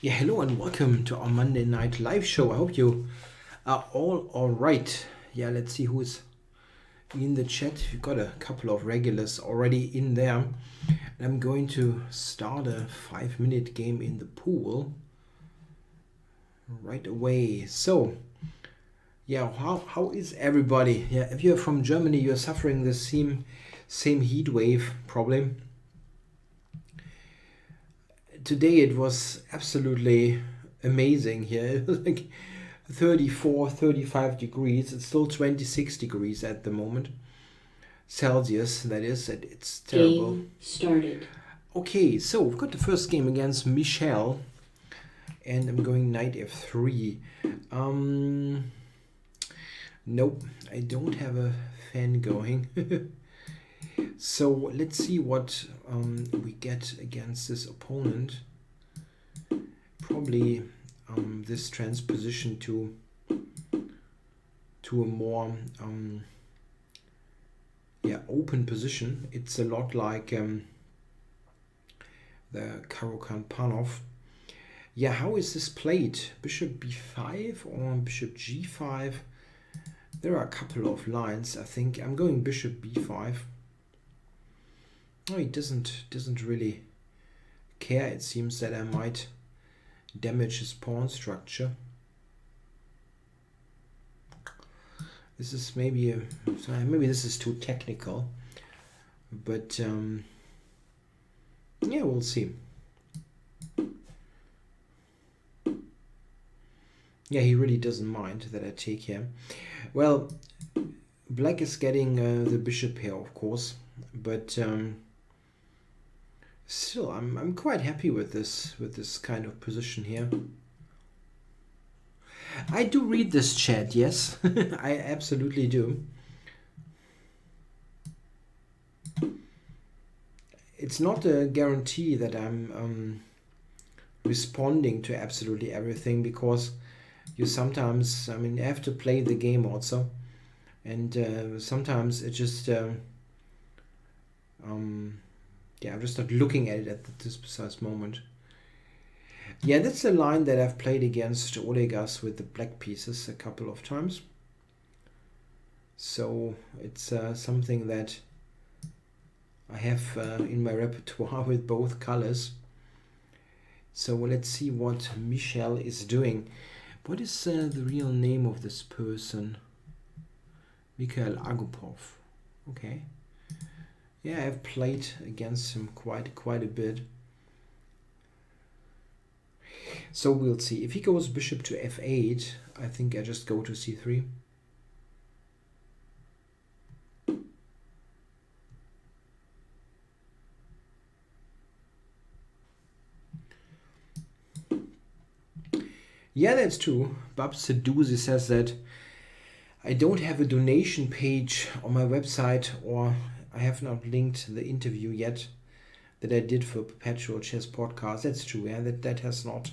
Yeah, hello and welcome to our Monday night live show. I hope you are all right. Yeah, let's see who's in the chat. We've got a couple of regulars already in there. I'm going to start a 5-minute game in the pool right away. So, yeah, how is everybody? Yeah, if you're from Germany, you're suffering the same heat wave problem. Today it was absolutely amazing here. It was like 34, 35 degrees. It's still 26 degrees at the moment. Celsius, that is. It's terrible. Game started. Okay, so we've got the first game against Michel. And I'm going knight f3. Nope, I don't have a fan going. So let's see what we get against this opponent. Probably this transposition to a more open position. It's a lot like the Karo-Karpanov. Yeah, how is this played? Bishop b5 or bishop g5? There are a couple of lines. I think I'm going bishop b5. Oh, he doesn't really care. It seems that I might damage his pawn structure. This is maybe this is too technical, but yeah, we'll see. Yeah, he really doesn't mind that I take here. Well, black is getting the bishop here, of course, but still, I'm quite happy with this kind of position here. I do read this chat, yes. I absolutely do. It's not a guarantee that I'm responding to absolutely everything, because you sometimes, I have to play the game also. And sometimes it just, I'm just not looking at it at this precise moment. Yeah, that's a line that I've played against Olegas with the black pieces a couple of times. So it's something that I have in my repertoire with both colors. So let's see what Michel is doing. What is the real name of this person? Mikhail Agupov. Okay. Yeah, I've played against him quite a bit. So we'll see. If he goes bishop to f8, I think I just go to c3. Yeah, that's true. Bab Seduzi says that I don't have a donation page on my website, or I have not linked the interview yet that I did for Perpetual Chess Podcast. That's true, yeah, that has not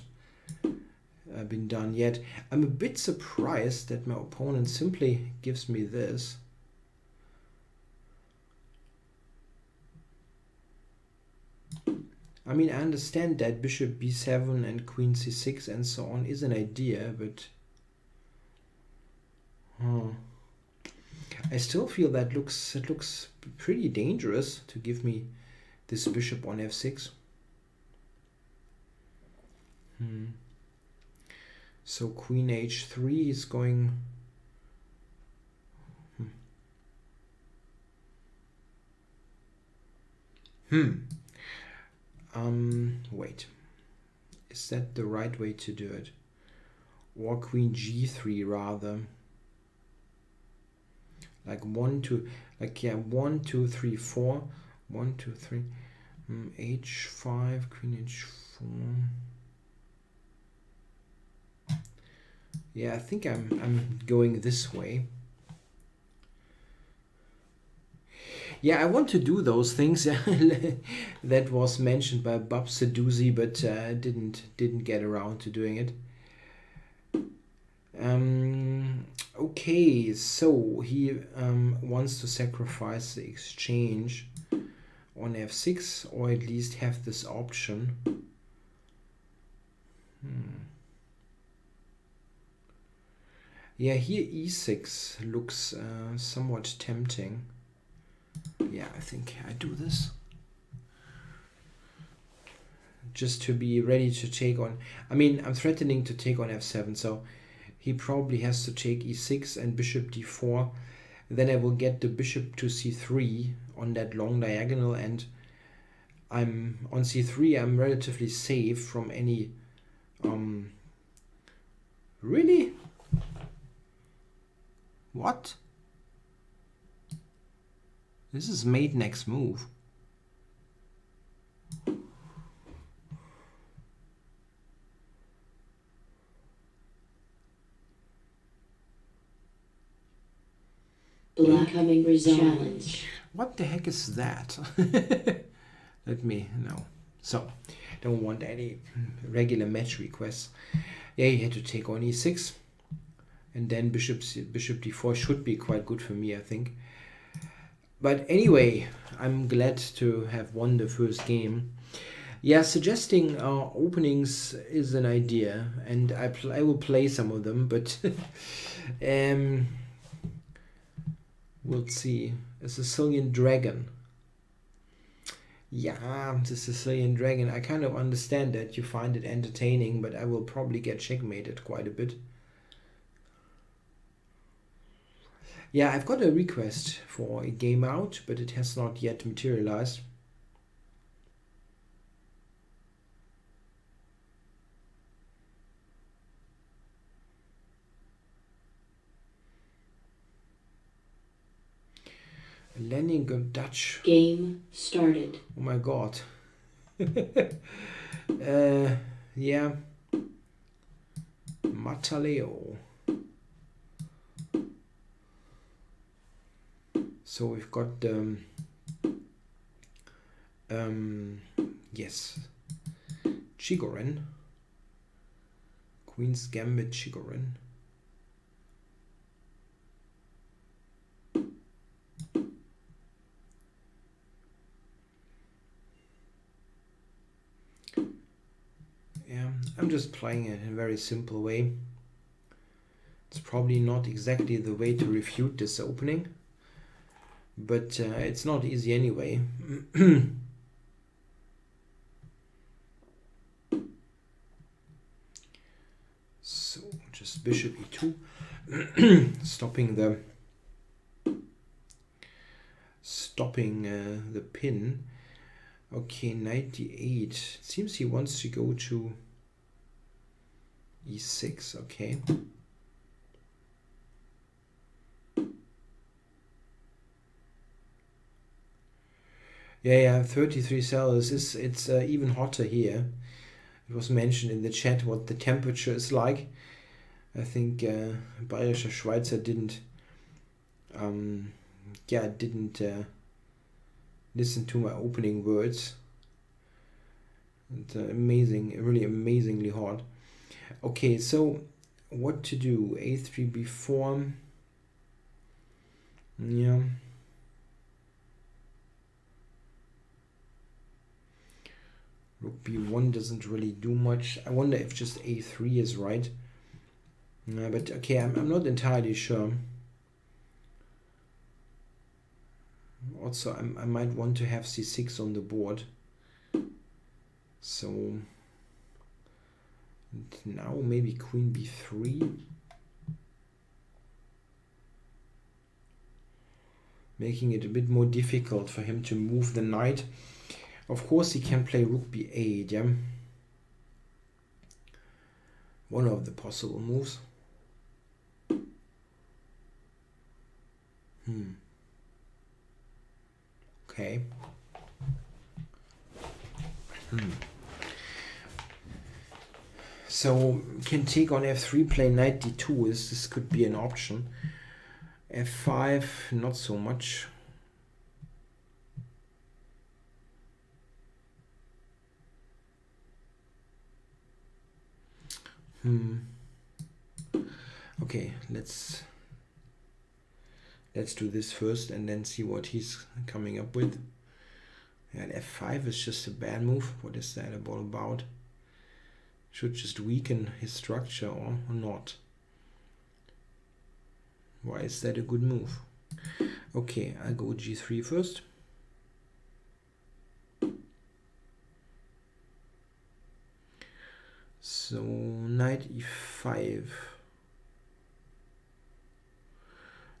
been done yet. I'm a bit surprised that my opponent simply gives me this. I understand that bishop b7 and queen c6 and so on is an idea, but I still feel that it looks pretty dangerous to give me this bishop on f6. So queen h3 is going. Wait. Is that the right way to do it? Or queen g3 rather. Like 1, 2, 3, 4. 1, 2, 3. H5, queen h4. Yeah, I think I'm going this way. Yeah, I want to do those things that was mentioned by Bab Seduzi, but didn't get around to doing it. Okay, so he wants to sacrifice the exchange on f6, or at least have this option. Yeah, here e6 looks somewhat tempting. Yeah, I think I do this. Just to be ready to take on... I mean, I'm threatening to take on f7, so he probably has to take e6 and bishop d4. Then I will get the bishop to c3 on that long diagonal, and I'm on c3. I'm relatively safe from any... Really? What? This is mate next move. Black coming challenge. What the heck is that? Let me know. So, don't want any regular match requests. Yeah, he had to take on e6, and then bishop d4 should be quite good for me, I think. But anyway, I'm glad to have won the first game. Yeah, suggesting openings is an idea, and I will play some of them, but we'll see. A Sicilian Dragon. Yeah, the Sicilian Dragon. I kind of understand that you find it entertaining, but I will probably get checkmated quite a bit. Yeah, I've got a request for a game out, but it has not yet materialized. Leningrad Dutch. Game started. Oh my god. Yeah. Mataleo. So we've got the yes, Chigorin, Queen's Gambit Chigorin. Yeah, I'm just playing it in a very simple way. It's probably not exactly the way to refute this opening, but it's not easy anyway. So just bishop e2, stopping the pin. Okay, knight d8. It seems he wants to go to e6. Okay. Yeah, 33 Celsius. It's even hotter here. It was mentioned in the chat what the temperature is like. I think Bayerischer Schweizer didn't listen to my opening words. It's amazing, really amazingly hot. Okay, so what to do? A3, B4. Yeah. Rook B1 doesn't really do much. I wonder if just A3 is right. But okay, I'm not entirely sure. Also, I might want to have C6 on the board. So now maybe Queen B3. Making it a bit more difficult for him to move the knight. Of course, he can play Rook B8, yeah? One of the possible moves. Okay. So can take on F3, play knight D2. This could be an option. F5, not so much. Okay, let's do this first and then see what he's coming up with. And F5 is just a bad move. What is that all about? should just weaken his structure or not. Why is that a good move? Okay, I go g3 first. So knight e5.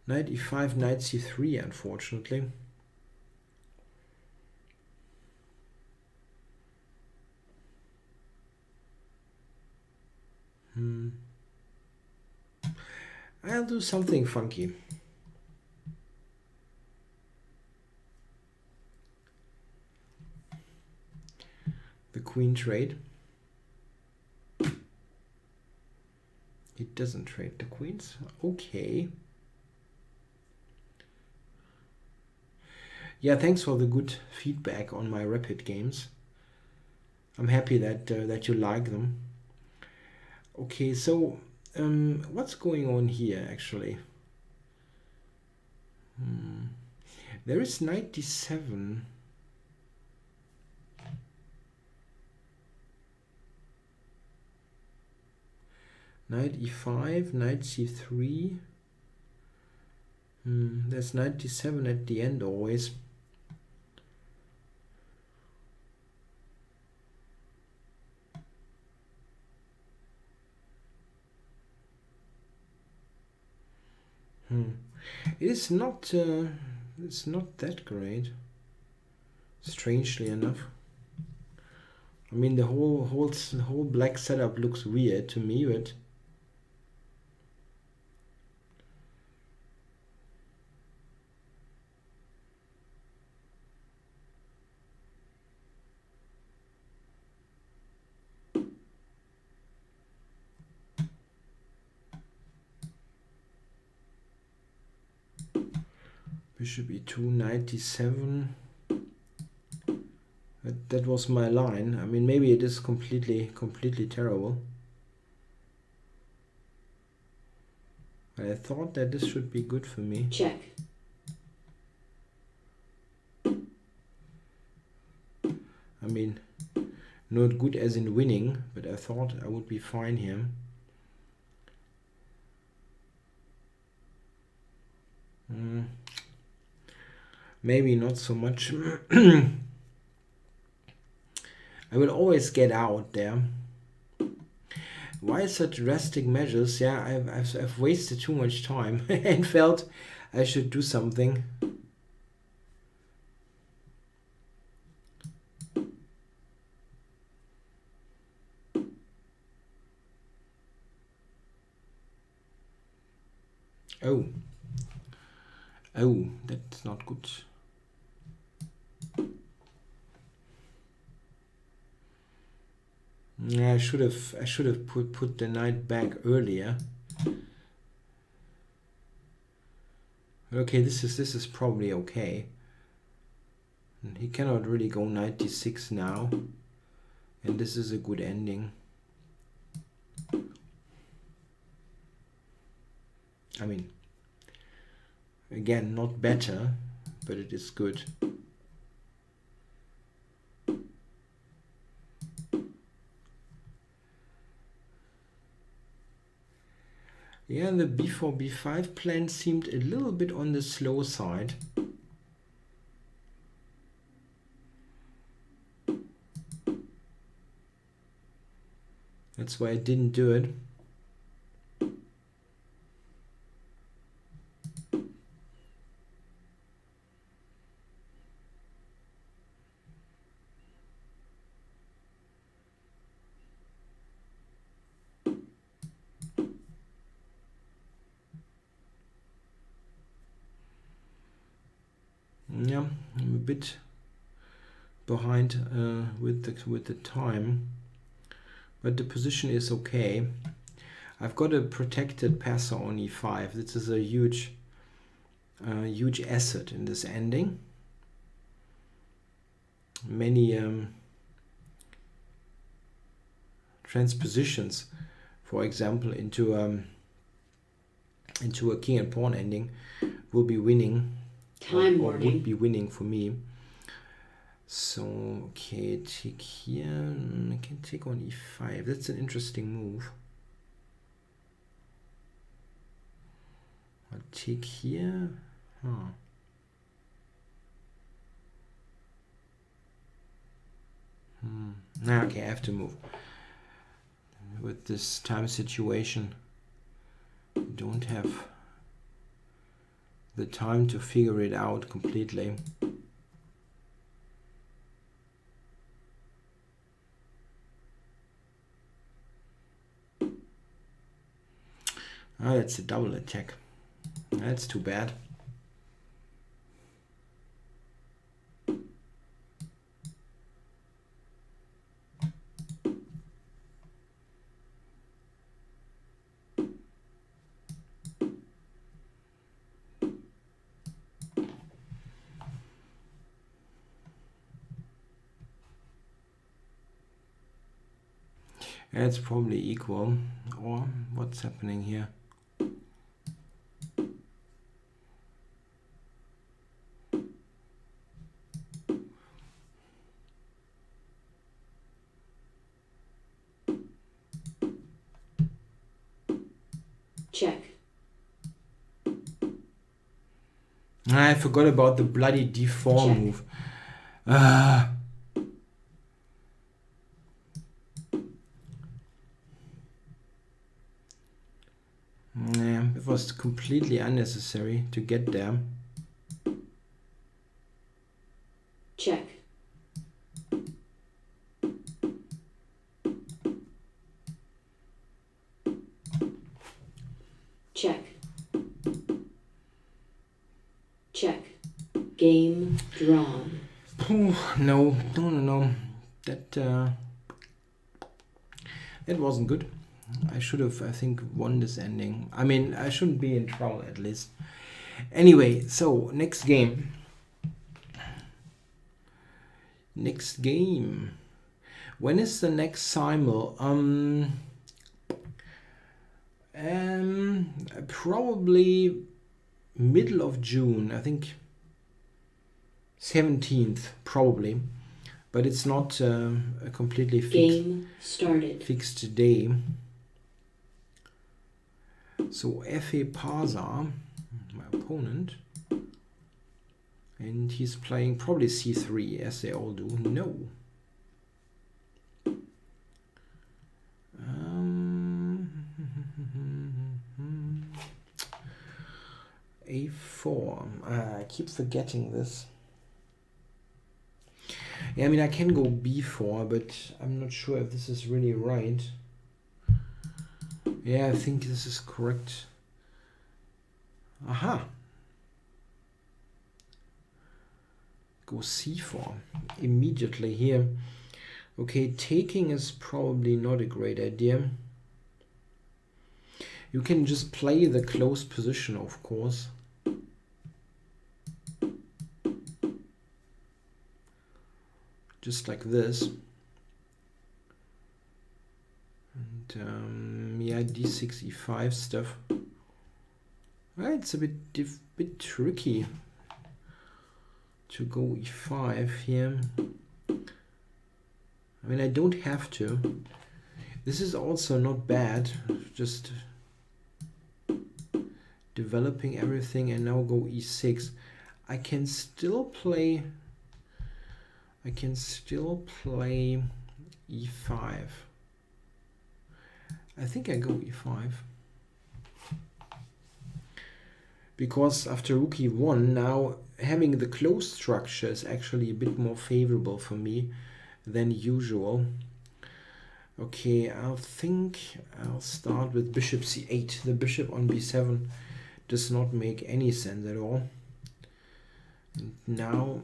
Knight e5, knight c3, unfortunately. I'll do something funky. The queen trade. It doesn't trade the queens. Okay. Yeah, thanks for the good feedback on my rapid games. I'm happy that that you like them. Okay, so what's going on here actually? There is knight d7. Knight e5, knight c3. There's knight d7 at the end always. It's not that great, strangely enough. I mean, the whole black setup looks weird to me, but bishop e2, knight d7. That was my line. I mean, maybe it is completely terrible. I thought that this should be good for me. Check. I mean, not good as in winning, but I thought I would be fine here. Maybe not so much. I will always get out there. Why such drastic measures? Yeah, I've wasted too much time and felt I should do something. Oh, that's not good. Yeah, I should have put the knight back earlier. Okay, this is probably okay. He cannot really go knight d6 now, and this is a good ending. I mean, again, not better, but it is good. Yeah, the b4, b5 plan seemed a little bit on the slow side. That's why I didn't do it. Yeah, I'm a bit behind with the time, but the position is okay. I've got a protected passer on e5. This is a huge asset in this ending. Many transpositions, for example, into a king and pawn ending will be winning. Time or warning. would be winning for me. So, okay, take here. I can take on e5. That's an interesting move. I'll take here. Huh. Okay, I have to move. With this time situation, I don't have the time to figure it out completely. That's a double attack. That's too bad. It's probably equal. Or what's happening here? Check. I forgot about the bloody d4 Check. move. Yeah, it was completely unnecessary to get there. Check. Check. Check. Game drawn. No. That wasn't good. I should have, I think, won this ending. I mean, I shouldn't be in trouble at least. Anyway, so next game. When is the next simul? Probably middle of June. I think 17th, probably. But it's not a completely Game started. fixed day. So F.A. Parza, my opponent, and he's playing probably c3 as they all do. No. A4. I keep forgetting this. Yeah, I mean I can go b4, but I'm not sure if this is really right. Yeah, I think this is correct. Aha. Go c4 immediately here. Okay, taking is probably not a great idea. You can just play the close position, of course. Just like this. And yeah, d6, e5 stuff. Well, it's a bit tricky to go e5 here. I mean, I don't have to. This is also not bad. Just developing everything and now go e6. I can still play e5. I think I go e5. Because after rook e1, now having the closed structure is actually a bit more favorable for me than usual. Okay, I think I'll start with bishop c8. The bishop on b7 does not make any sense at all. And now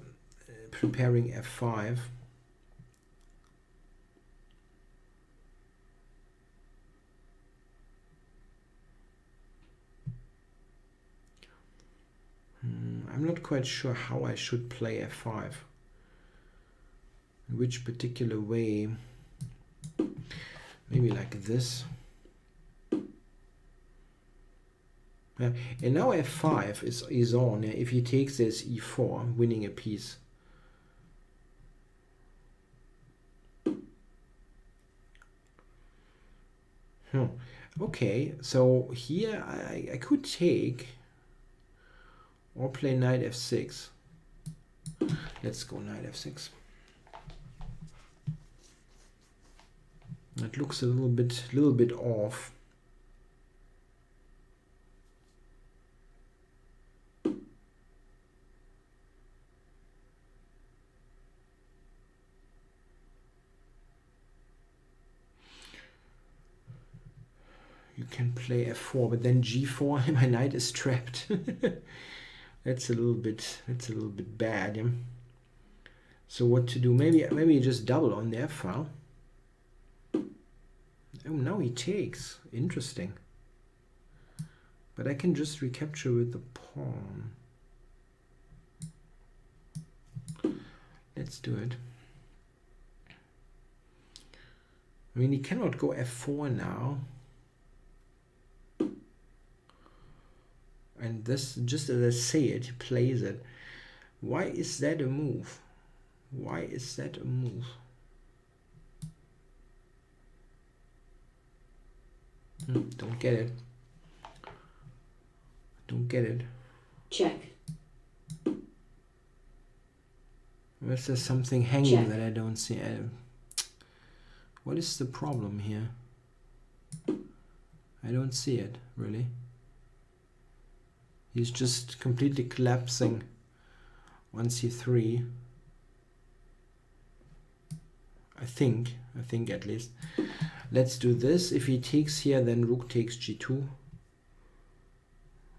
preparing f5. I'm not quite sure how I should play f5. In which particular way. Maybe like this. And now f5 is on. If he takes this e4, winning a piece. Hmm. Okay, so here I could take or play knight f6. Let's go knight f6. That looks a little bit off. You can play f4, but then g4, my knight is trapped. That's a little bit bad. Yeah? So what to do? Maybe you just double on the f file. Oh, now he takes. Interesting. But I can just recapture with the pawn. Let's do it. I mean, he cannot go f4 now. And this, just as I say it, he plays it. Why is that a move? Why is that a move? Don't get it. Don't get it. Check. Is there something hanging Check. that I don't see? What is the problem here? I don't see it, really. He's just completely collapsing on c3. I think at least. Let's do this. If he takes here, then rook takes g2.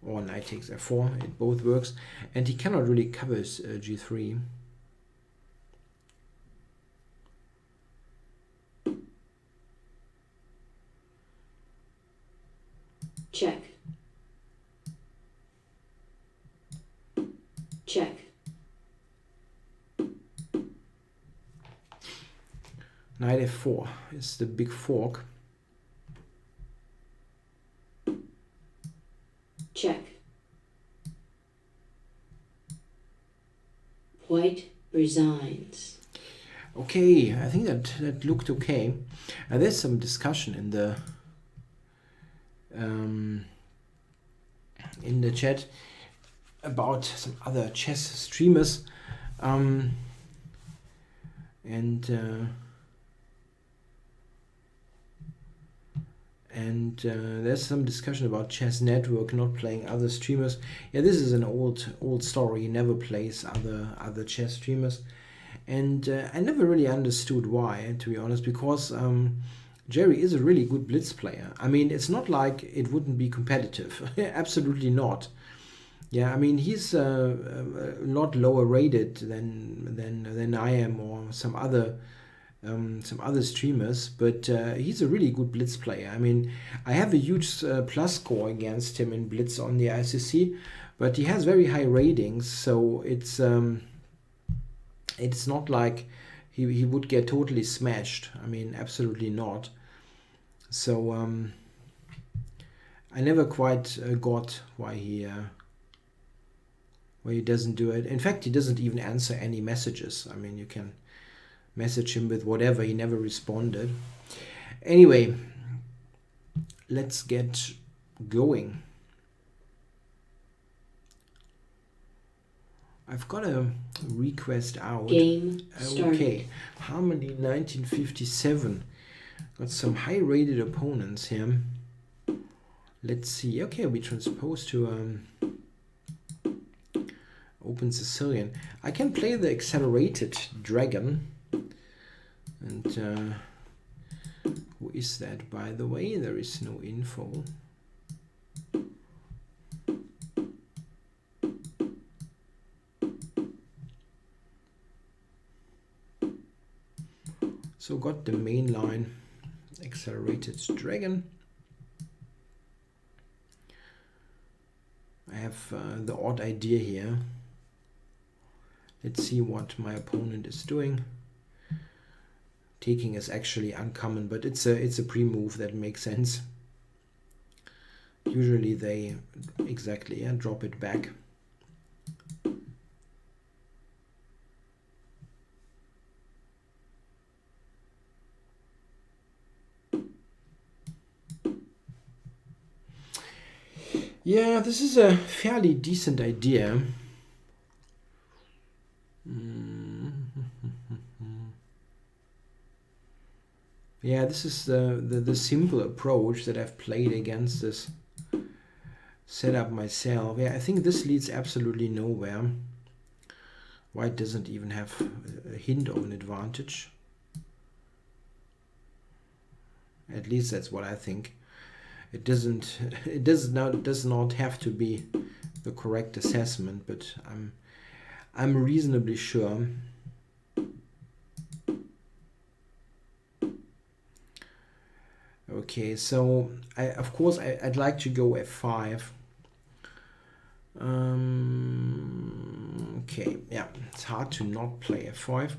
Or knight takes f4. It both works. And he cannot really cover g3. Check. Check. Knight f4 is the big fork. Check. White resigns. Okay, I think that looked okay. There's some discussion in the chat about some other chess streamers, and there's some discussion about Chess Network not playing other streamers. Yeah, this is an old story. He never plays other chess streamers, and I never really understood why, to be honest, because Jerry is a really good blitz player. I mean, it's not like it wouldn't be competitive. Absolutely not. Yeah, I mean, he's a lot lower rated than I am or some other streamers, but he's a really good blitz player. I mean, I have a huge plus score against him in blitz on the ICC, but he has very high ratings, so it's not like he would get totally smashed. I mean, absolutely not. So I never quite got why he doesn't do it. In fact, he doesn't even answer any messages. I mean, you can message him with whatever. He never responded. Anyway, let's get going. I've got a request out. Game started. Okay, Harmony 1957. Got some high-rated opponents here. Let's see. Okay, we transpose to Open Sicilian. I can play the accelerated dragon. And who is that, by the way? There is no info. So got the main line, accelerated dragon. I have the odd idea here. Let's see what my opponent is doing. Taking is actually uncommon, but it's a pre-move that makes sense. Usually they exactly drop it back. Yeah, this is a fairly decent idea. Yeah, this is the simple approach that I've played against this setup myself. Yeah, I think this leads absolutely nowhere. White doesn't even have a hint of an advantage. At least that's what I think. It doesn't. It does not have to be the correct assessment, but I'm reasonably sure. Okay, so of course I'd like to go f5. Okay, yeah, it's hard to not play f5.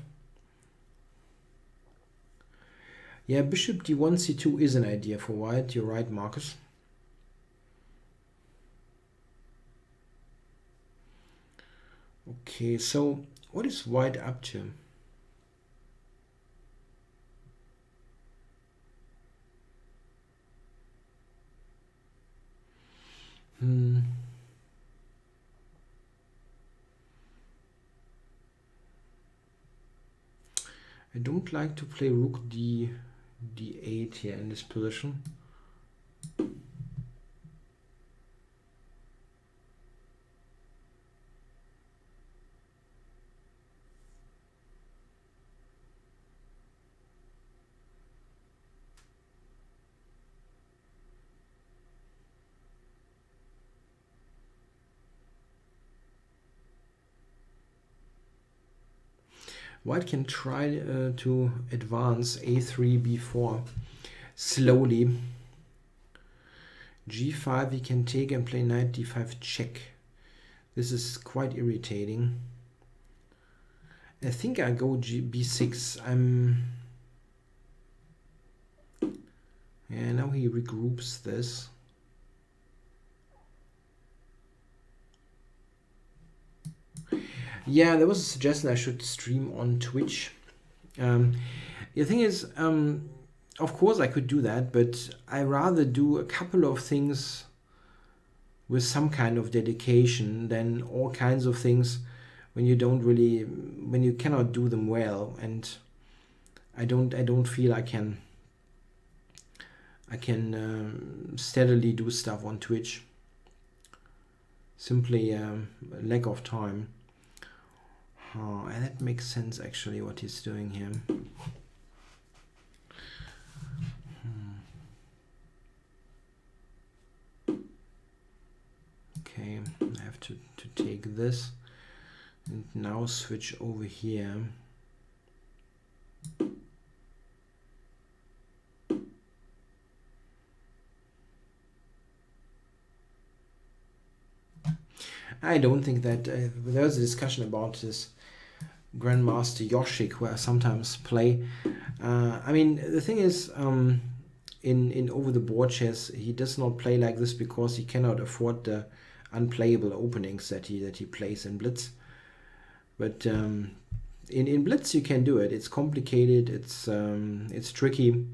Yeah, bishop d1 c2 is an idea for white. You're right, Marcus. Okay, so what is white up to? I don't like to play rook d8 here in this position. White can try to advance a3, b4 slowly. g5 he can take and play knight d5 check. This is quite irritating. I think I go b6. Yeah, now he regroups this. Yeah, there was a suggestion I should stream on Twitch. The thing is, of course I could do that, but I rather do a couple of things with some kind of dedication than all kinds of things when you cannot do them well. And I don't feel I can steadily do stuff on Twitch. Simply lack of time. Oh, and that makes sense actually what he's doing here. Okay, I have to take this and now switch over here. I don't think that there was a discussion about this Grandmaster Yoshik, who I sometimes play. I mean, the thing is, in over the board chess, he does not play like this because he cannot afford the unplayable openings that he plays in Blitz. But in Blitz you can do it. It's complicated. It's tricky.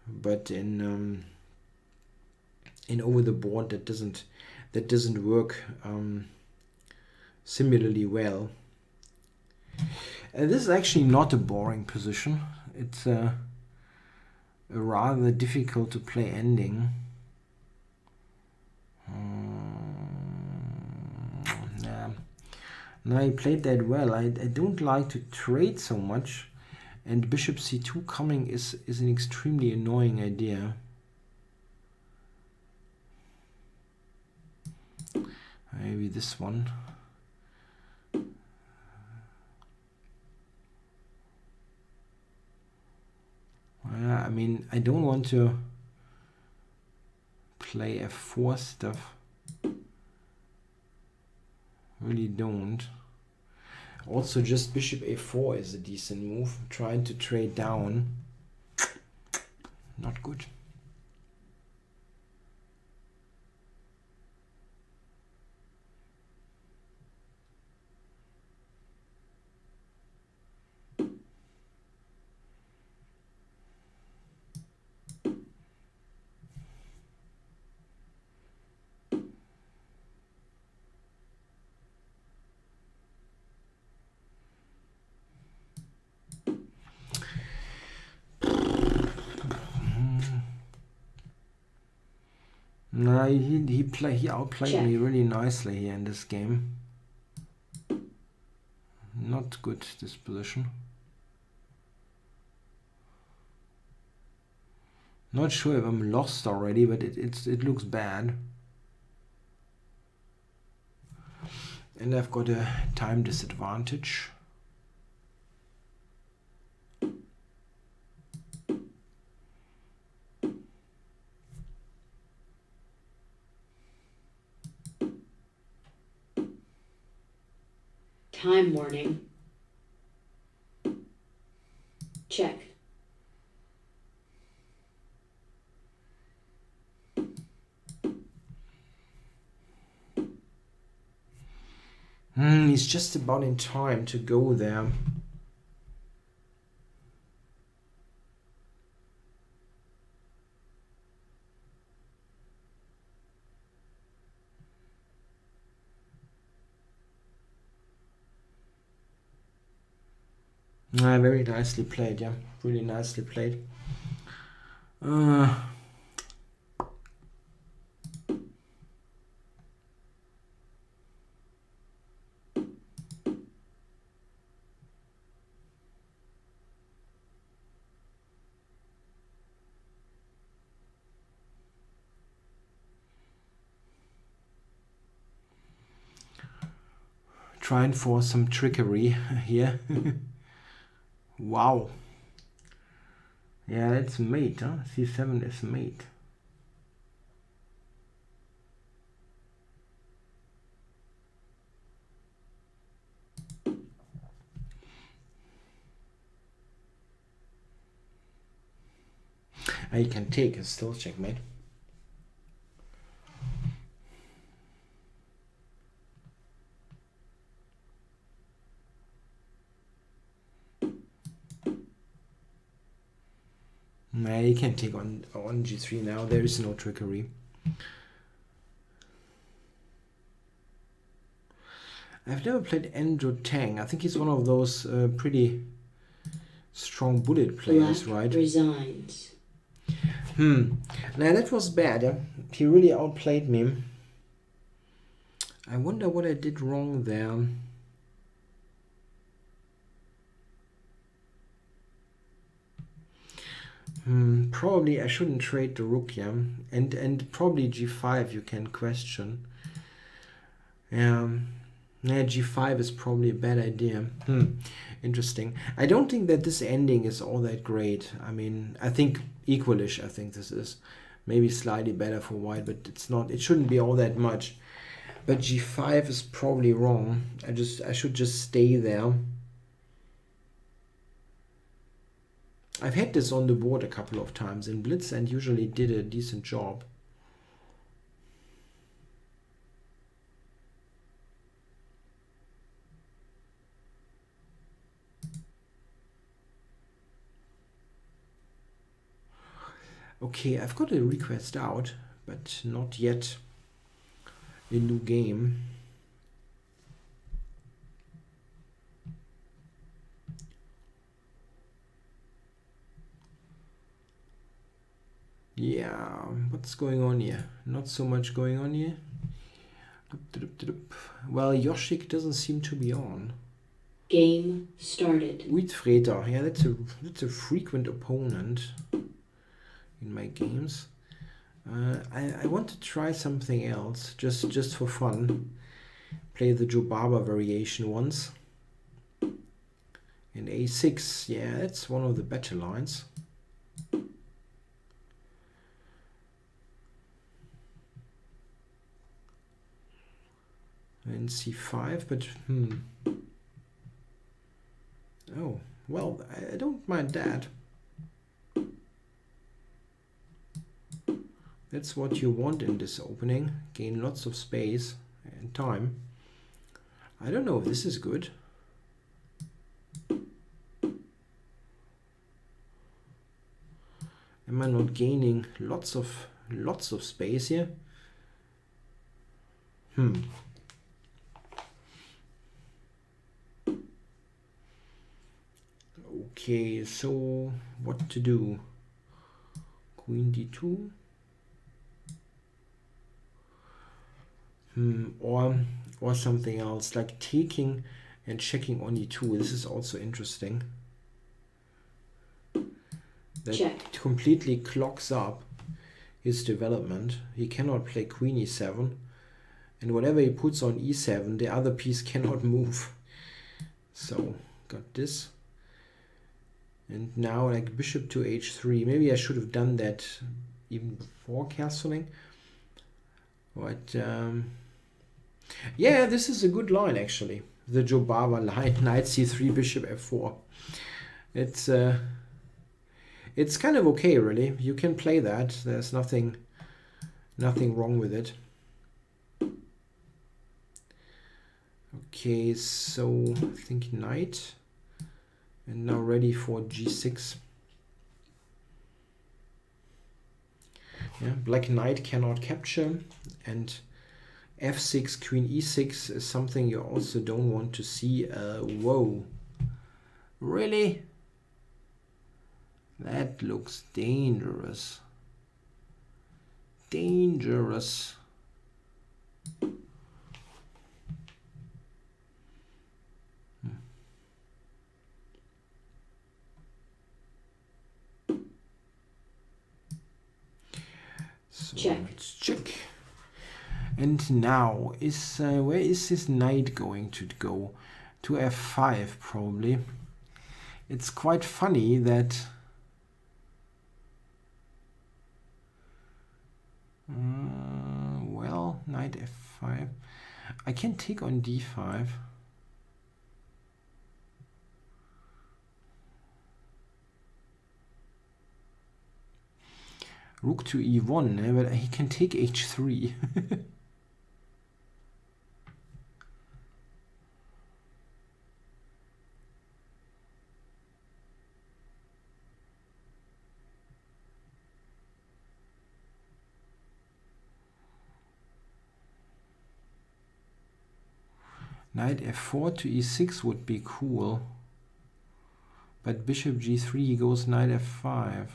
But in over the board that doesn't work similarly well. And this is actually not a boring position. It's a rather difficult to play ending. Yeah. Now he played that well. I don't like to trade so much, and bishop c2 coming is an extremely annoying idea. Maybe this one. I mean, I don't want to play f4 stuff. Really don't. Also, just bishop a4 is a decent move. Trying to trade down. Not good. No, he outplayed Check. me really nicely here in this game. Not good, this position. Not sure if I'm lost already, but it looks bad. And I've got a time disadvantage. Time warning. Check. He's just about in time to go there. Very nicely played, yeah. Really nicely played. Trying for some trickery here. Wow. Yeah, that's mate, huh? C7 is mate. You can take a still checkmate. You can take on G3 now. There is no trickery. I've never played Andrew Tang. I think he's one of those pretty strong bullet players, Black right? resigns. Now that was bad. Yeah? He really outplayed me. I wonder what I did wrong there. Probably I shouldn't trade the rook, yeah, and probably G5 you can question. Yeah, G5 is probably a bad idea. Interesting. I don't think that this ending is all that great. I mean, I think equalish. I think this is maybe slightly better for white, but it's not. It shouldn't be all that much. But G5 is probably wrong. I should just stay there. I've had this on the board a couple of times in Blitz and usually did a decent job. Okay, I've got a request out, but not yet a new game. Yeah, what's going on here? Not so much going on here. Well, Yoshik doesn't seem to be on. Game started. Uitvreder, yeah, that's a frequent opponent in my games. I want to try something else, just for fun. Play the Joe Barber variation once. And A6, yeah, that's one of the better lines. And C5, but oh, well, I don't mind that. That's what you want in this opening. Gain lots of space and time. I don't know if this is good. Am I not gaining lots of space here? Okay, so what to do? Queen D2. Or something else, like taking and checking on e2. This is also interesting. That Check. completely clogs up his development. He cannot play queen e7. And whatever he puts on e7, the other piece cannot move. So, got this. And now, like, bishop to h3. Maybe I should have done that even before castling. But, yeah, this is a good line, actually. The Jobava line, knight c3, bishop f4. It's kind of okay, really. You can play that. There's nothing wrong with it. Okay, so I think knight. And now ready for g6. Yeah, black knight cannot capture. And f6, queen e6 is something you also don't want to see. Whoa. Really? That looks dangerous. Dangerous. So Check. let's check. And now is where is this knight going to go? To f5 probably. It's quite funny that well, knight f5. I can take on d5. Rook to e1, but he can take h3. Knight f4 to e6 would be cool. But bishop g3, he goes knight f5.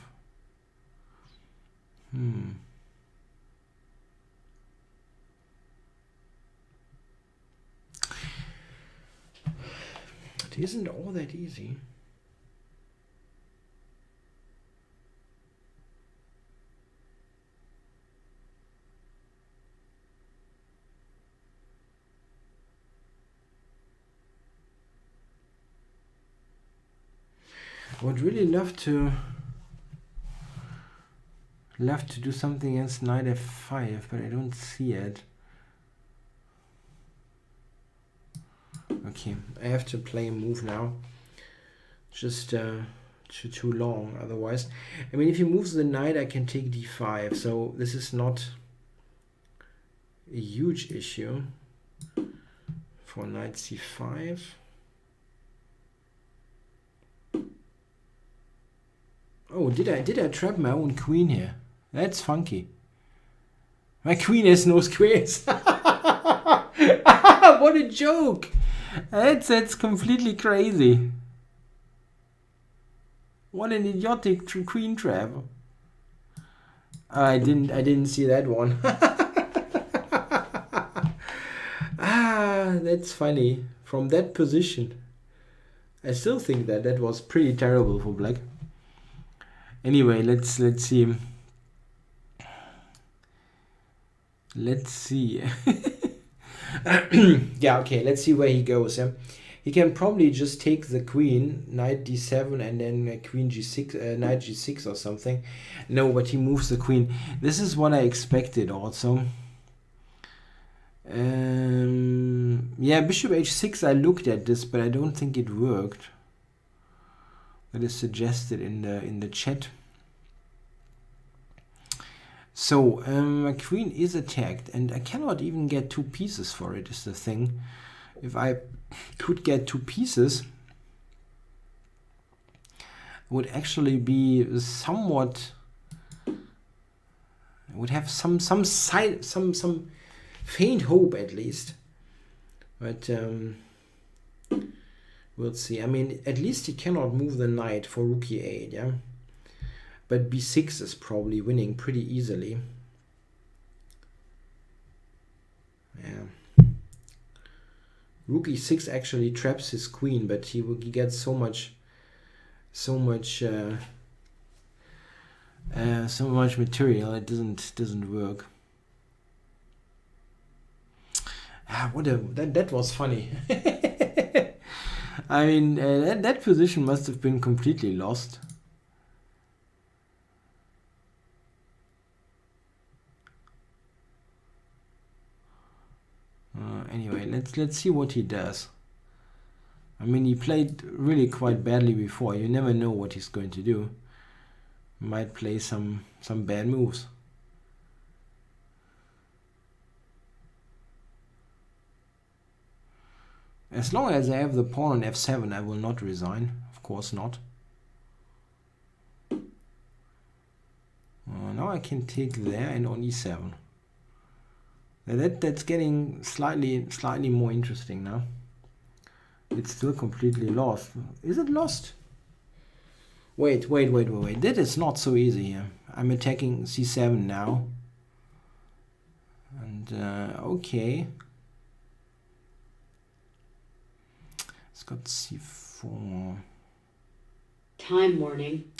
It isn't all that easy. I would really love to do something against knight f5, but I don't see it. Okay, I have to play a move now. Just too long otherwise. I mean, if he moves the knight, I can take d5, so this is not a huge issue for knight c5. Oh, did I trap my own queen here? That's funky. My queen has no squares. What a joke! That's completely crazy. What an idiotic queen trap. I didn't see that one. That's funny. From that position. I still think that was pretty terrible for black. Anyway, let's see. Let's see. Yeah, okay, let's see where he goes. Yeah? He can probably just take the queen, knight d7, and then queen g6, knight g6 or something. No, but he moves the queen. This is what I expected also. Yeah, bishop h6, I looked at this, but I don't think it worked. That is suggested in the chat. So, my queen is attacked, and I cannot even get two pieces for it, is the thing. If I could get two pieces, it would actually be somewhat... I would have some faint hope at least. But we'll see. I mean, at least he cannot move the knight for rook e8, yeah? But b6 is probably winning pretty easily. Yeah. Rook e6 actually traps his queen, but he gets so much material. It doesn't work. That was funny. I mean, that position must have been completely lost. Anyway, let's see what he does. I mean, he played really quite badly before. You never know what he's going to do. He might play some bad moves. As long as I have the pawn on f7, I will not resign. Of course not. Now I can take there and on e7. That's getting slightly more interesting now. It's still completely lost. Is it lost? Wait. That is not so easy here. I'm attacking c7 now. And okay. It's got c4. Time warning.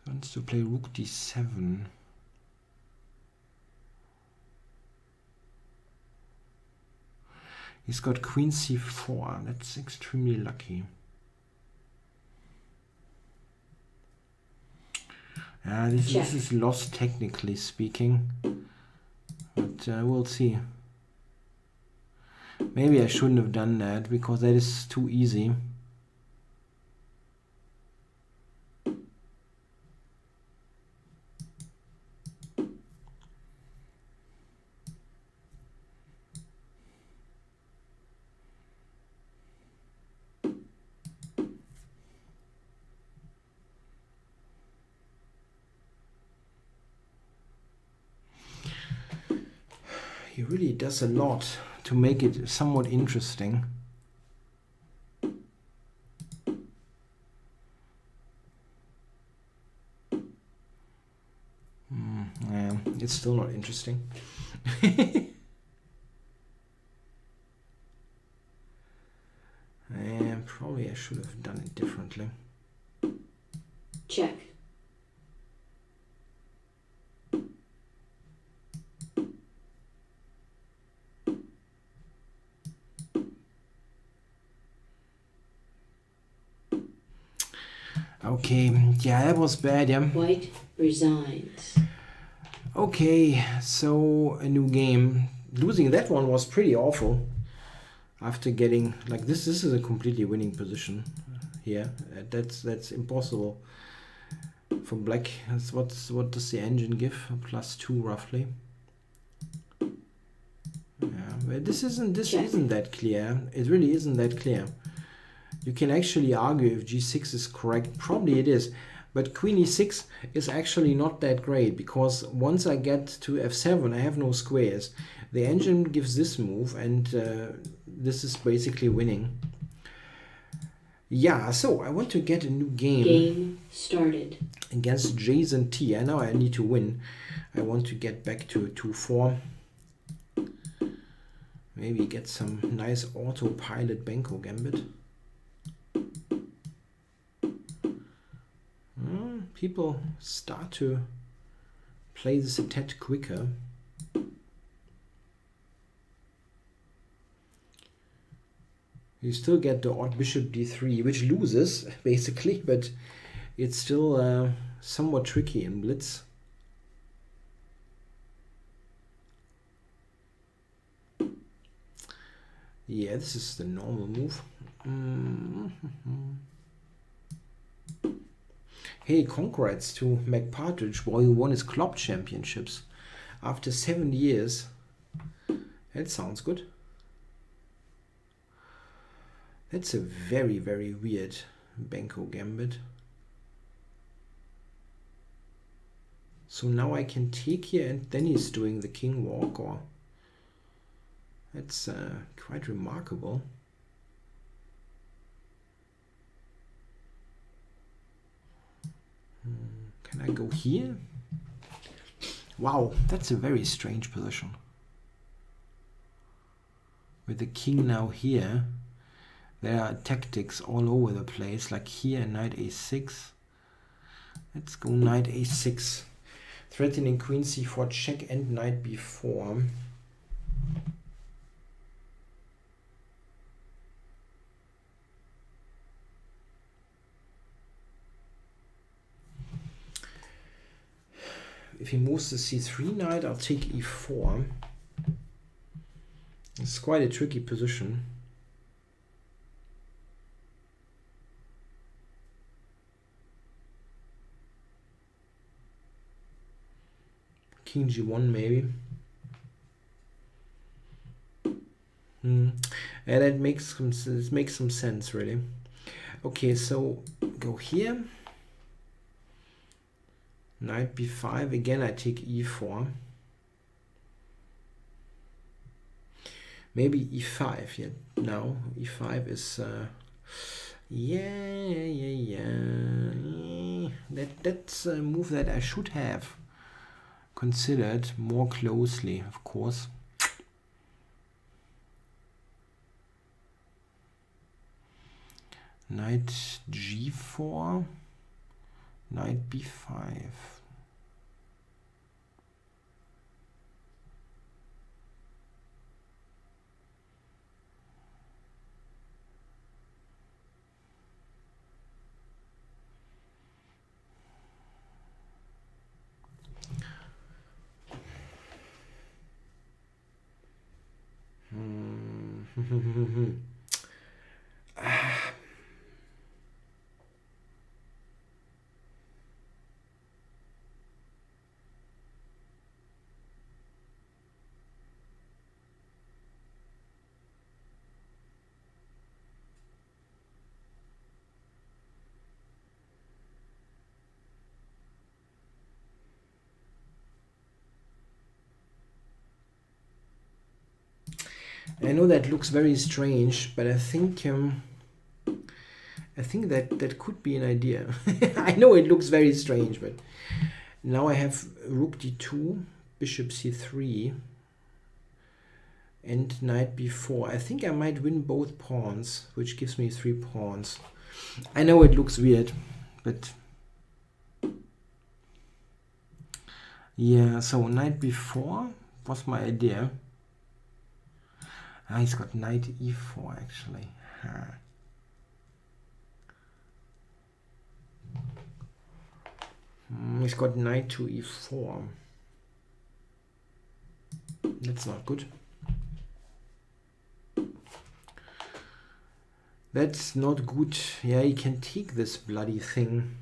Wants to play rook d7. He's got queen c4. That's extremely lucky. This is lost technically speaking. But we'll see. Maybe I shouldn't have done that because that is too easy. He really does a lot to make it somewhat interesting. Yeah, it's still not interesting. And probably I should have done it differently. Check. Okay, yeah, that was bad, yeah. White resigns. Okay, so a new game. Losing that one was pretty awful. After getting like this is a completely winning position here. That's impossible for black. What does the engine give? +2 roughly. Yeah, but this isn't that clear. It really isn't that clear. You can actually argue if g6 is correct. Probably it is. But queen e6 is actually not that great because once I get to f7, I have no squares. The engine gives this move and this is basically winning. Yeah, so I want to get a new game. Game started. Against Jason T. I know I need to win. I want to get back to 2-4. Maybe get some nice autopilot Benko gambit. People start to play this a tad quicker. You still get the odd bishop d3, which loses basically, but it's still somewhat tricky in blitz. Yeah, this is the normal move. Hey, congrats to McPartridge, boy who won his club championships after 7 years. That sounds good. That's a very, very weird Benko gambit. So now I can take here and then he's doing the king walk, or that's quite remarkable. Can I go here? Wow, that's a very strange position. With the king now here, there are tactics all over the place, like here, knight a6. Let's go knight a6. Threatening queen c4 check and knight b4. If he moves the c3 knight, I'll take e4. It's quite a tricky position. King g1 maybe. Yeah, that makes some sense really. Okay, so go here. Knight b5. Again, I take e4. Maybe e5. Yeah, no, e5 is yeah. That's a move that I should have considered more closely, of course. Knight g4, knight b5. I know that looks very strange, but I think that could be an idea. I know it looks very strange, but now I have rook d2, bishop c3, and knight b4. I think I might win both pawns, which gives me 3 pawns. I know it looks weird, but yeah, so knight b4 was my idea. He's got knight e4 actually. He's got knight to e4. That's not good. That's not good. Yeah, he can take this bloody thing.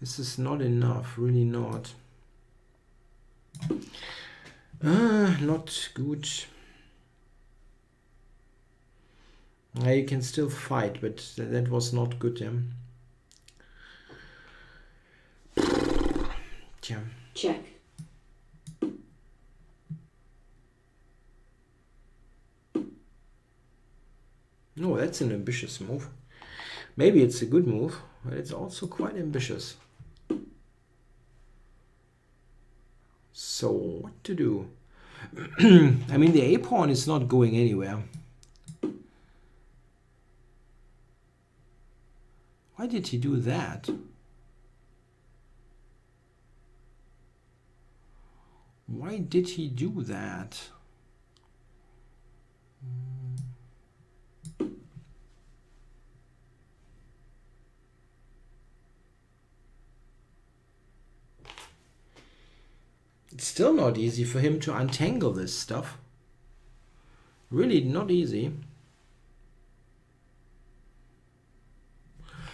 This is not enough, really not. Not good. You can still fight, but that was not good, yeah. Yeah. Check. No, that's an ambitious move. Maybe it's a good move, but it's also quite ambitious. So, what to do? I mean, the a-pawn is not going anywhere. Why did he do that? Why did he do that? It's still not easy for him to untangle this stuff. Really not easy.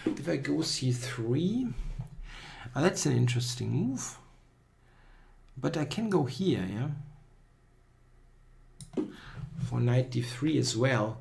If I go c3, that's an interesting move. But I can go here, yeah? For knight d3 as well.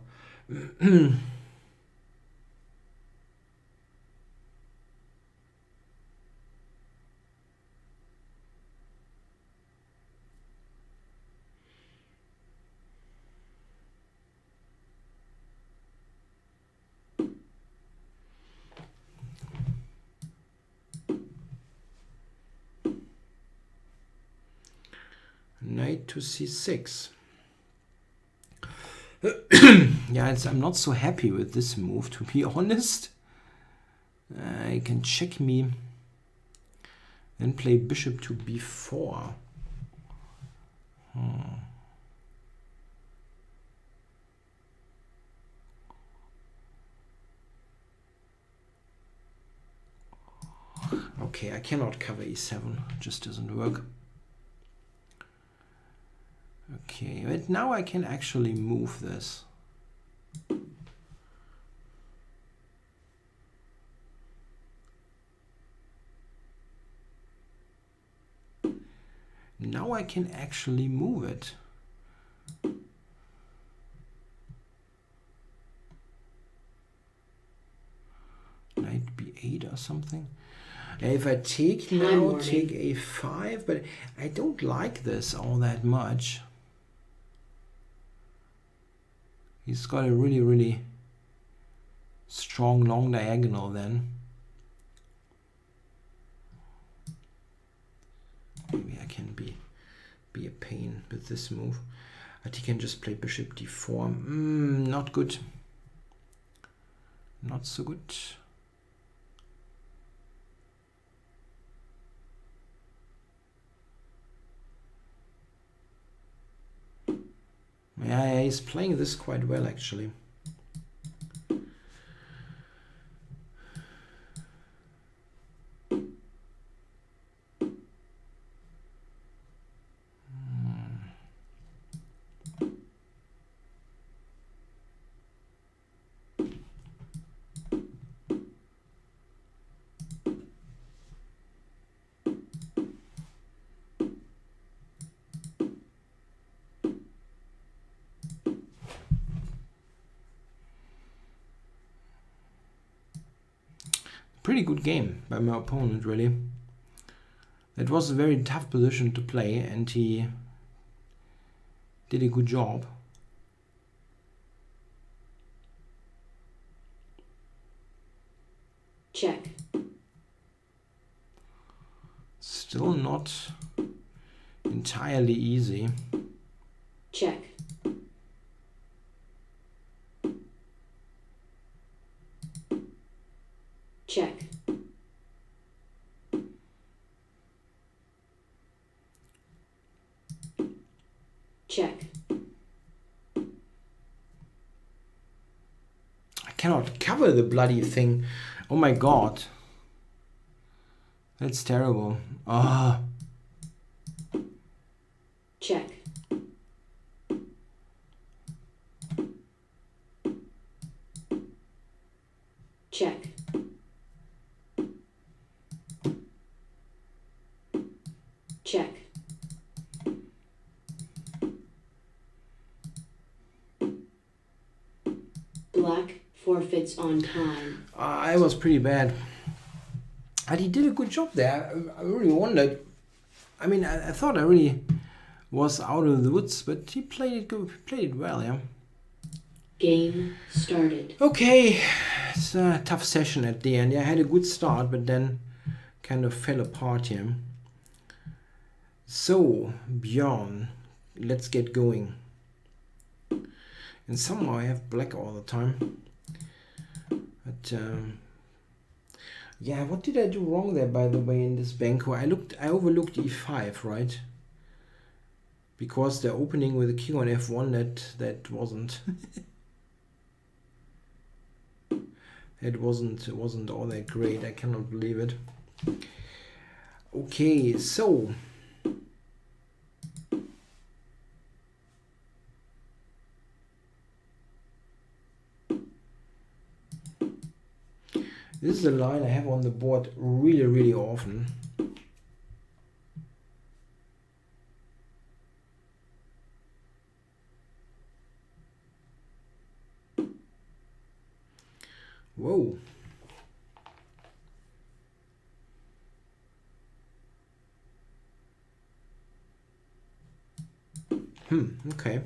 knight to c6. Yeah, I'm not so happy with this move, to be honest. He can check me, then play bishop to b4. Okay, I cannot cover e7, just doesn't work. Okay, but now I can actually move this. Now I can actually move it. Knight b8 or something. If I take now, take a5, but I don't like this all that much. He's got a really, really strong long diagonal then. Maybe I can be a pain with this move. But he can just play bishop d4. Not good. Not so good. Yeah, he's playing this quite well actually. Pretty good game by my opponent, really. It was a very tough position to play, and he did a good job. Check. Still not entirely easy. Check. Check. Check. I cannot cover the bloody thing. Oh my god. That's terrible. Ah. Check. Check. Check. Black forfeits on time. I was pretty bad. But he did a good job there. I really wondered. I mean, I thought I really was out of the woods, but he played it good. He played it well, yeah. Game started. Okay, it's a tough session at the end. Yeah, I had a good start, but then kind of fell apart here. So, Bjorn, let's get going. And somehow I have black all the time. But yeah, what did I do wrong there, by the way, in this banco? I overlooked e5, right? Because the opening with the king on f1, that wasn't it wasn't all that great. I cannot believe it. Okay, so this is a line I have on the board really, really often. Whoa. Okay.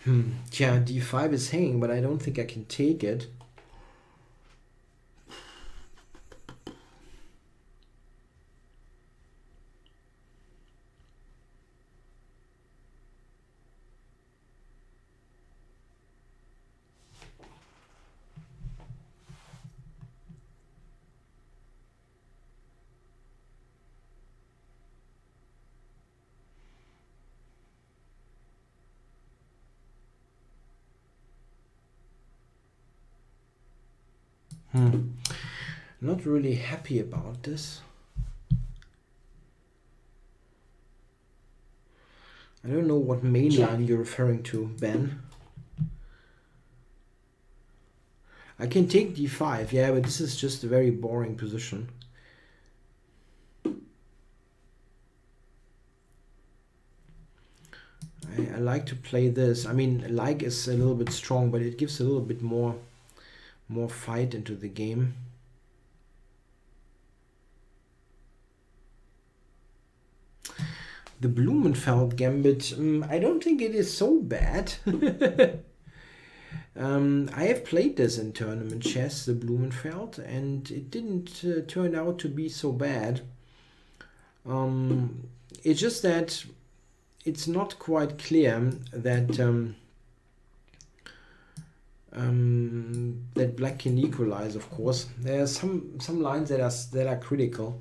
Yeah, d5 is hanging, but I don't think I can take it. Not really happy about this. I don't know what main line you're referring to, Ben. I can take d5, yeah, but this is just a very boring position. I like to play this. I mean, like is a little bit strong, but it gives a little bit more fight into the game. The Blumenfeld gambit, I don't think it is so bad. I have played this in tournament chess, the Blumenfeld, and it didn't turn out to be so bad. It's just that it's not quite clear that that black can equalize. Of course, there are some lines that are critical,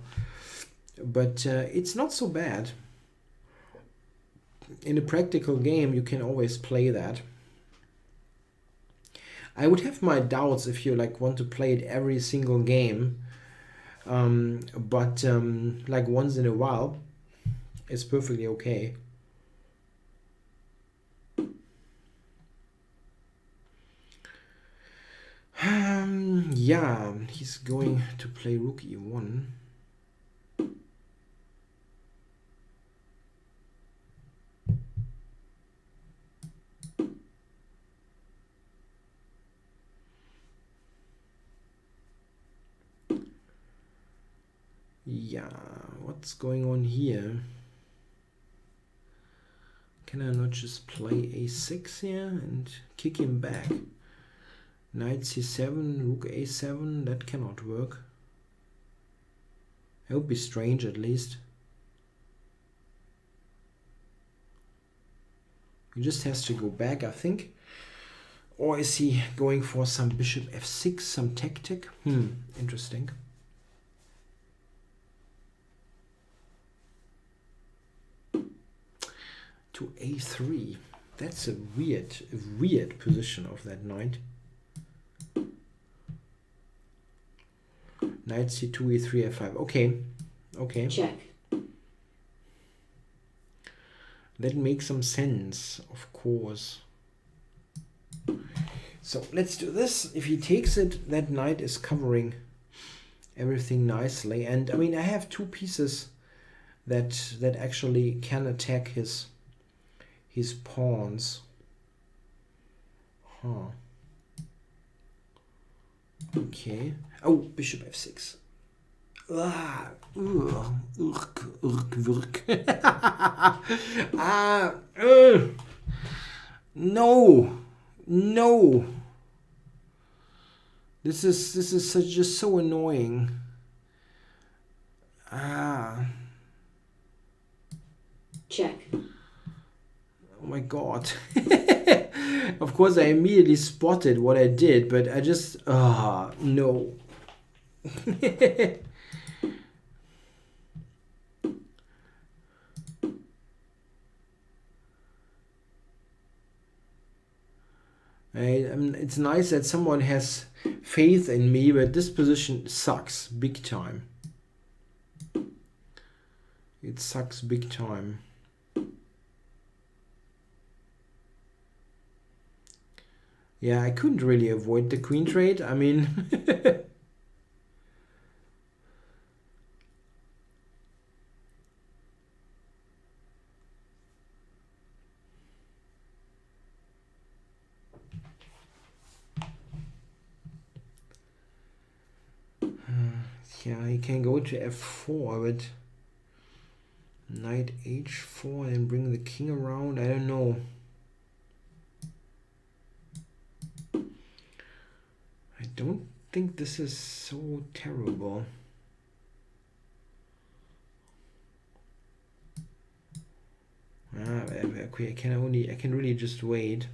but it's not so bad. In a practical game, you can always play that. I would have my doubts if you like want to play it every single game, but like once in a while, it's perfectly okay. Yeah, he's going to play rook e1. Yeah, what's going on here? Can I not just play a6 here and kick him back? Knight c7, rook a7, that cannot work. It would be strange at least. He just has to go back, I think. Or is he going for some bishop f6, some tactic? Interesting. To a3. That's a weird position of that knight. Knight c2, e3, f5. Okay. Check. That makes some sense, of course. So let's do this. If he takes it, that knight is covering everything nicely. And I mean, I have two pieces that actually can attack his pawns. Okay. Oh, bishop f6. No. This is just so annoying. Check. Oh my god. Of course, I immediately spotted what I did, but I just no. It's nice that someone has faith in me, but this position sucks big time. It sucks big time. Yeah, I couldn't really avoid the queen trade. I mean, yeah, he can go to f4, but knight h4 and bring the king around. I don't know. don't think this is so terrible. Okay, I can really just wait.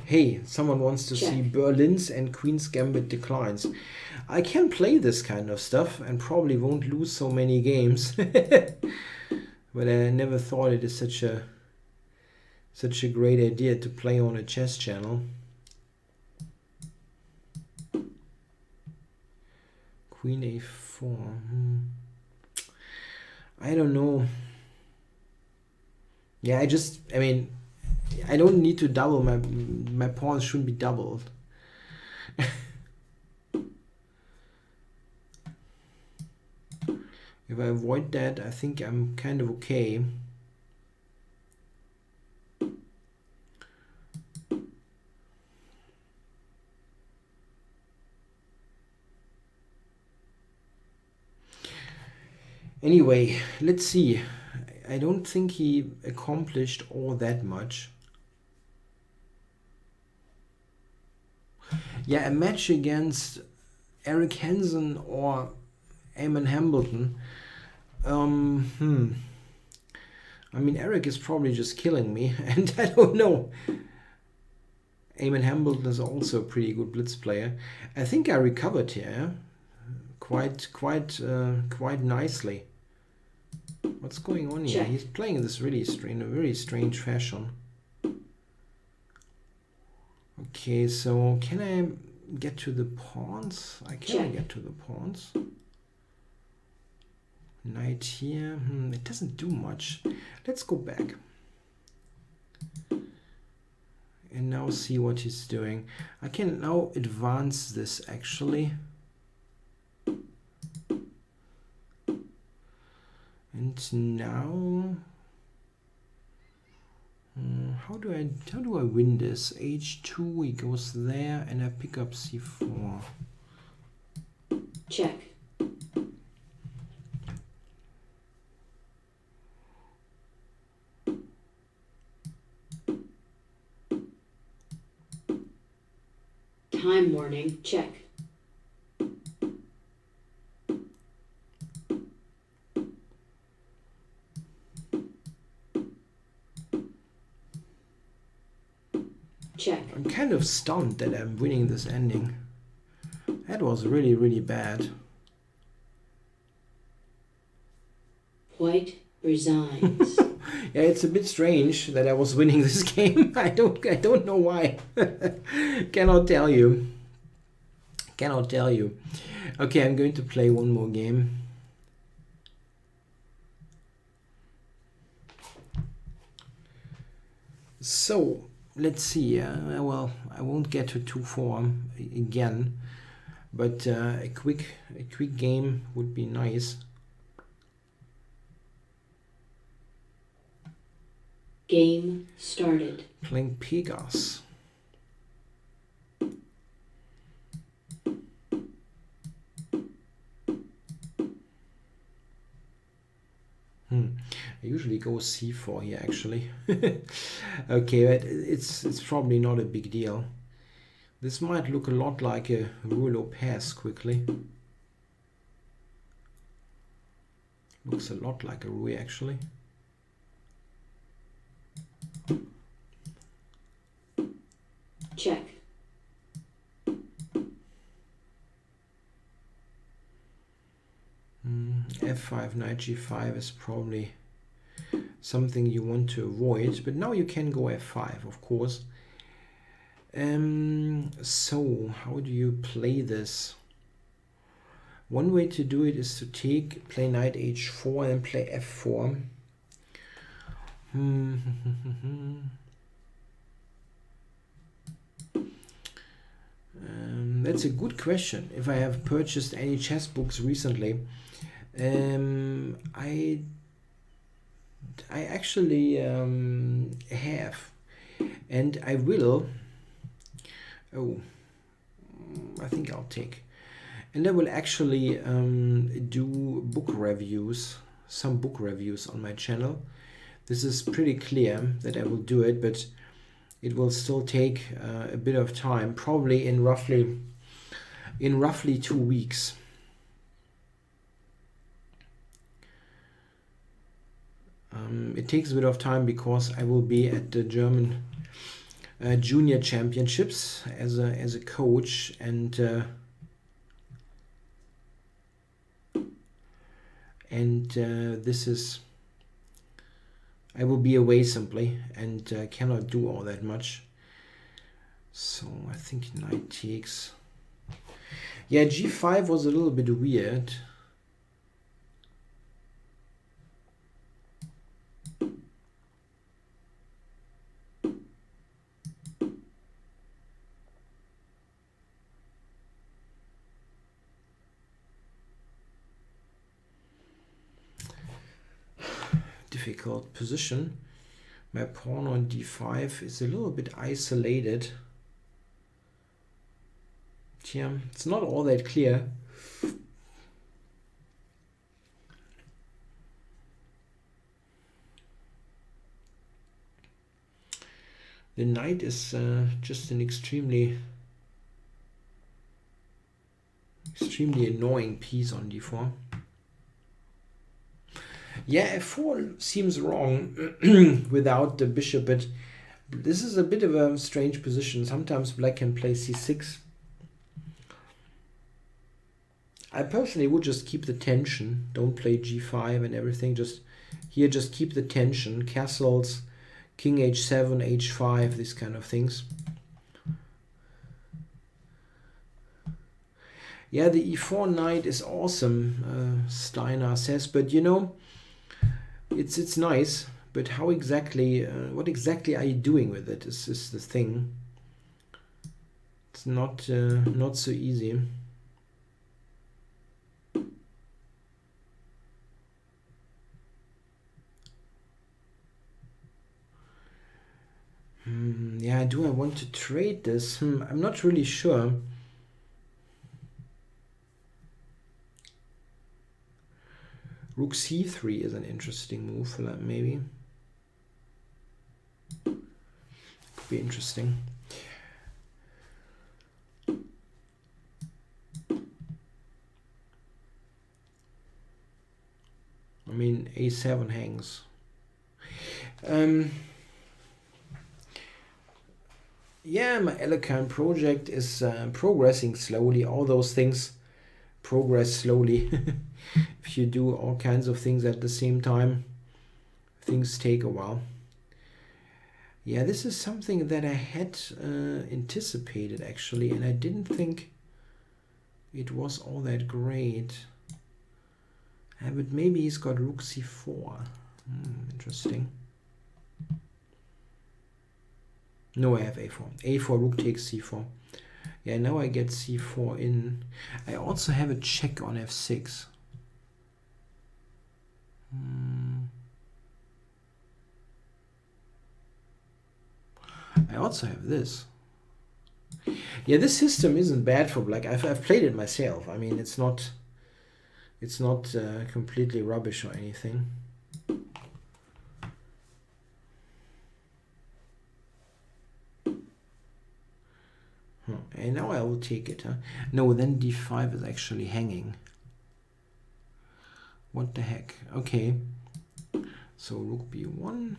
Hey, someone wants to see Berlin's and Queen's Gambit declines. I can play this kind of stuff and probably won't lose so many games. But I never thought it is such a great idea to play on a chess channel. Queen a4. I don't know. Yeah, I mean, I don't need to double. My pawns shouldn't be doubled. If I avoid that, I think I'm kind of okay. Anyway, let's see. I don't think he accomplished all that much. Yeah, a match against Eric Hansen or Eamon Hambleton. I mean, Eric is probably just killing me, and I don't know. Eamon Hambleton is also a pretty good blitz player. I think I recovered here, quite nicely. What's going on here? He's playing this really in a very strange fashion. Okay, so can I get to the pawns? I can get to the pawns. Knight here. It doesn't do much. Let's go back. And now see what he's doing. I can now advance this actually. And now how do I win this? H2, he goes there and I pick up C4. Check. Time warning, check. Check. I'm kind of stunned that I'm winning this ending. That was really, really bad. White resigns. Yeah, it's a bit strange that I was winning this game. I don't know why. Cannot tell you. Okay, I'm going to play one more game. So let's see. Well, I won't get to 2-4 again, but a quick game would be nice. Game started. Playing Pegas. I usually go C4 here actually. Okay, but it's probably not a big deal. This might look a lot like a Rouleau pass quickly. Looks a lot like a Roue actually. Check. F5, knight G5 is probably something you want to avoid, but now you can go F5, of course. So how do you play this? One way to do it is to play knight H4 and play F4. That's a good question. If I have purchased any chess books recently, I actually have, and I will. Oh, I think I'll take, and I will actually do book reviews, some book reviews on my channel. This is pretty clear that I will do it, but it will still take a bit of time, probably in roughly 2 weeks. It takes a bit of time because I will be at the German junior championships as a coach, and this is, I will be away simply and cannot do all that much. So I think knight takes. Yeah, g5 was a little bit weird. Difficult position. My pawn on d5 is a little bit isolated. Yeah, it's not all that clear. The knight is just an extremely annoying piece on d4. Yeah, f4 seems wrong without the bishop, but this is a bit of a strange position. Sometimes black can play c6. I personally would just keep the tension. Don't play g5 and everything. Just keep the tension. Castles, king h7, h5, these kind of things. Yeah, the e4 knight is awesome, Steiner says, but you know, it's nice, but how exactly, what exactly are you doing with it is the thing. It's not so easy. Yeah, do I want to trade this? I'm not really sure. Rook c3 is an interesting move, maybe. Could be interesting. I mean, a7 hangs. Yeah, my Elegant project is progressing slowly. All those things progress slowly. If you do all kinds of things at the same time, things take a while. Yeah, this is something that I had anticipated actually, and I didn't think it was all that great. But maybe he's got rook c4. Interesting. No, I have a4. a4, rook takes c4. Yeah, now I get c4 in. I also have a check on f6. I also have this. Yeah, this system isn't bad for black. I've played it myself. I mean, it's not completely rubbish or anything. And now I will take it. No, then d5 is actually hanging. What the heck? Okay. So rook b1.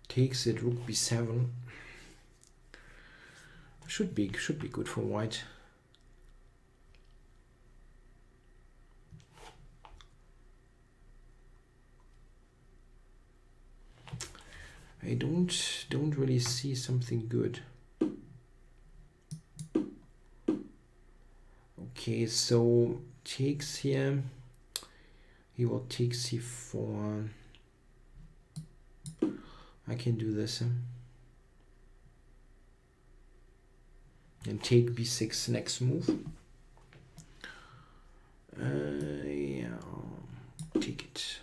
Takes it, rook b7. Should be good for white. I don't really see something good. Okay, so takes here. He will take c4. I can do this. And take b6 next move. Yeah, take it.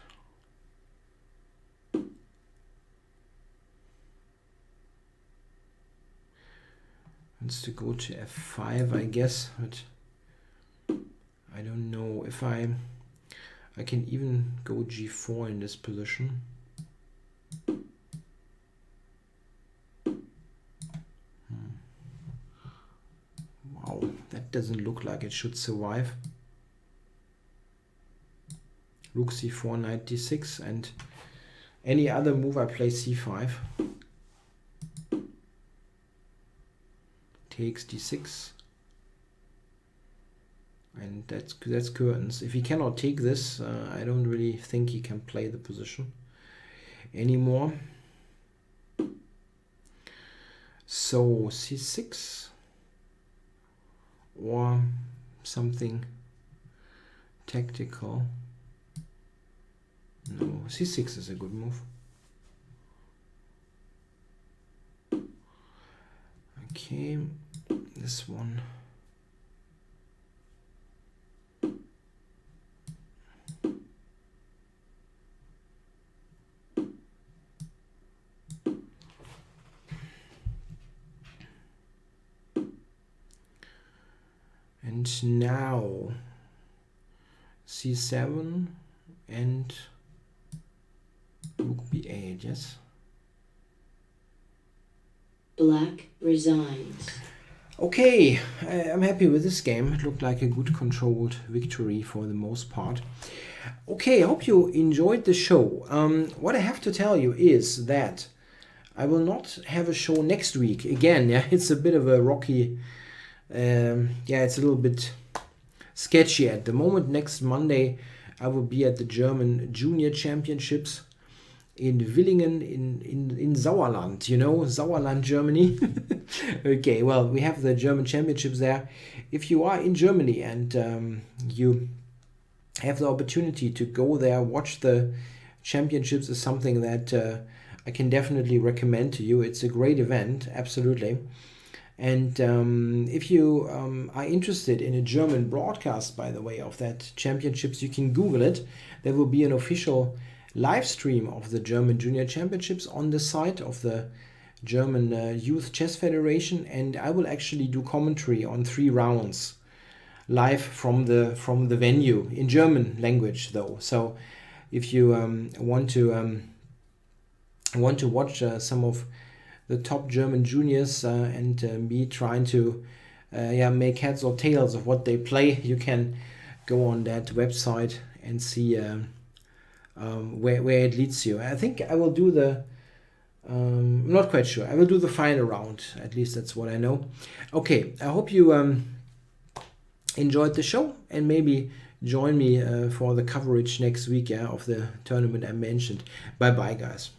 wants to go to f5, I guess, but I don't know if I can even go g4 in this position. Wow, that doesn't look like it should survive. Rook c4, knight d6, and any other move I play c5. Takes d6. And that's curtains. If he cannot take this, I don't really think he can play the position anymore. So c6 or something tactical. No, c6 is a good move. Okay, this one. And now c7 and rook b8, yes. Black resigns. Okay, I'm happy with this game. It looked like a good controlled victory for the most part. Okay, I hope you enjoyed the show. What I have to tell you is that I will not have a show next week. Again, yeah, it's a bit of a rocky, yeah, it's a little bit sketchy at the moment. Next Monday, I will be at the German Junior Championships in Villingen in Sauerland, you know, Sauerland, Germany. Okay, well, we have the German Championships there. If you are in Germany and you have the opportunity to go there, watch the championships, is something that I can definitely recommend to you. It's a great event, absolutely. And if you are interested in a German broadcast, by the way, of that championships, you can Google it. There will be an official live stream of the German Junior Championships on the site of the German Youth Chess Federation, and I will actually do commentary on 3 rounds live from the venue in German language, though. So if you want to watch some of the top German juniors and me trying to make heads or tails of what they play, you can go on that website and see where it leads you. I think I will do the I'm not quite sure. I will do the final round. At least that's what I know. Okay, I hope you enjoyed the show and maybe join me for the coverage next week of the tournament I mentioned. Bye bye, guys.